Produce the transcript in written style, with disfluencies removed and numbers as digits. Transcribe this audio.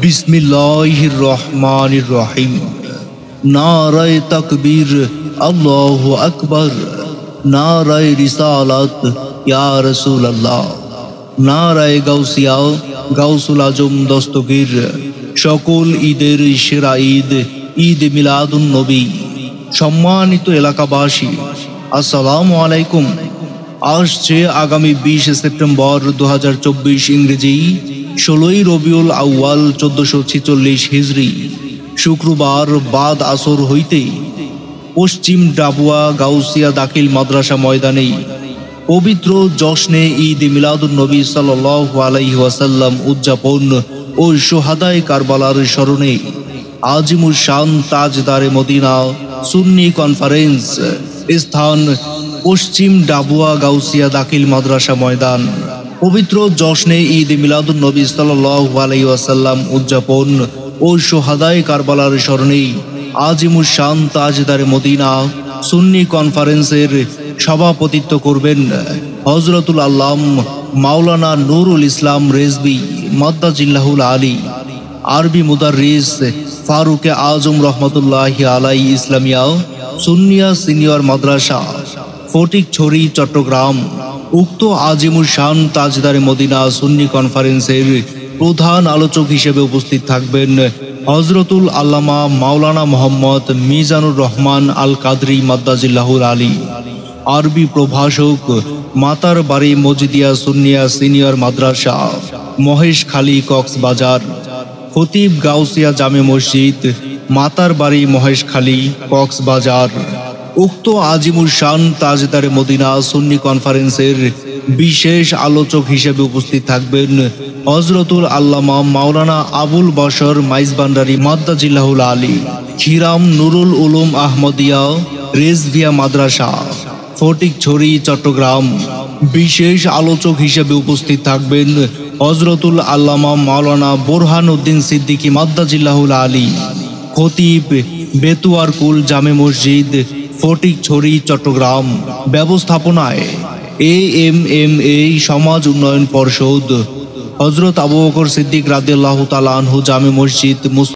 বিসমিল্লাহির রহমানির রহিম। নারায়ে তাকবীর, আল্লাহু আকবার। নারায়ে রিসালাত, ইয়া রাসূলুল্লাহ। নারায়ে গাউসিয়া, গাউসুল আজম দস্তগীর। সকল ঈদের সেরা ঈদ, ঈদ মিলাদুন নবী। সম্মানিত এলাকাবাসী, আসসালামু আলাইকুম। আসছে আগামী 20 সেপ্টেম্বর 2024 ইংরেজি, 16ই রবিউল আউয়াল 1446 হিজরি, শুক্রবার বাদ আসর হইতে পশ্চিম ডাবুয়া গাউসিয়া দাখিল মাদ্রাসা ময়দানে পবিত্র জশ্নে ঈদ মিলাদুন নবী সাল্লাল্লাহু আলাইহি ওয়াসাল্লাম উদযাপন ও শুহাদায়ে কারবালার স্মরণে আজিমুস শান তাজদারে মদিনা সুন্নি কনফারেন্স, স্থান পশ্চিম ডাবুয়া গাউসিয়া দাখিল মাদ্রাসা ময়দান, পবিত্র জশ্নে ঈদ মিলাদুন নবী সাল্লাল্লাহু আলাইহি ওয়াসাল্লাম উদযাপন ও শুহাদায়ে কারবালার স্মরণে আজিমুস শান তাজদারে মদিনা সুন্নি কনফারেন্সের সভাপতিত্ব করবেন হযরতুল আল্লাম মাওলানা নুরুল ইসলাম রেজভী মাদ্দাজিল্লাহুল আলী, আরবি মুদাররিস ফারুকে আজম রহমতুল্লাহি আলাই ইসলামিয়া সুন্নিয়া সিনিয়র মাদ্রাসা, ফটিকছড়ি, চট্টগ্রাম। উক্ত আজিমুস শান তাজদারে মদিনা সুন্নি কনফারেন্সের প্রধান আলোচক হিসেবে উপস্থিত থাকবেন হযরতুল আল্লামা মাওলানা মোহাম্মদ মিজানুর রহমান আল কাদরি মাদ্দাজিল্লাহুল আলী, আরবি প্রভাষক, মাতার বাড়ি মজিদিয়া সুন্নিয়া সিনিয়র মাদ্রাসা, মহেশখালী, কক্সবাজার। খতিব গাউসিয়া জামে মসজিদ, মাতার বাড়ি, মহেশখালী, কক্সবাজার। উক্ত আজিমুস শান তাজদারে মদিনা সুন্নি কনফারেন্সের বিশেষ আলোচক হিসেবে উপস্থিত থাকবেন হযরতুল আল্লামা মাওলানা আবুল বশর মাইজভান্ডারী মাদ্দাজিল্লাহুল আলী, খিরাম নুরুল উলুম আহমদিয়া রেজভিয়া মাদ্রাসা, ফটিকছড়ি, চট্টগ্রাম। বিশেষ আলোচক হিসেবে উপস্থিত থাকবেন হযরতুল আল্লামা মাওলানা বোরহান উদ্দিন সিদ্দিকী মাদ্দাজিল্লাহুল আলী, খতিব বেতুয়ারকুল জামে মসজিদ, ফটিকছড়ি, চট্টগ্রাম। ব্যবস্থাপনায় AMMA সমাজ উন্নয়ন পর্ষদ, হযরত আবু বকর সিদ্দিক রাদিয়াল্লাহু তাআলা আনহু জামে মসজিদ।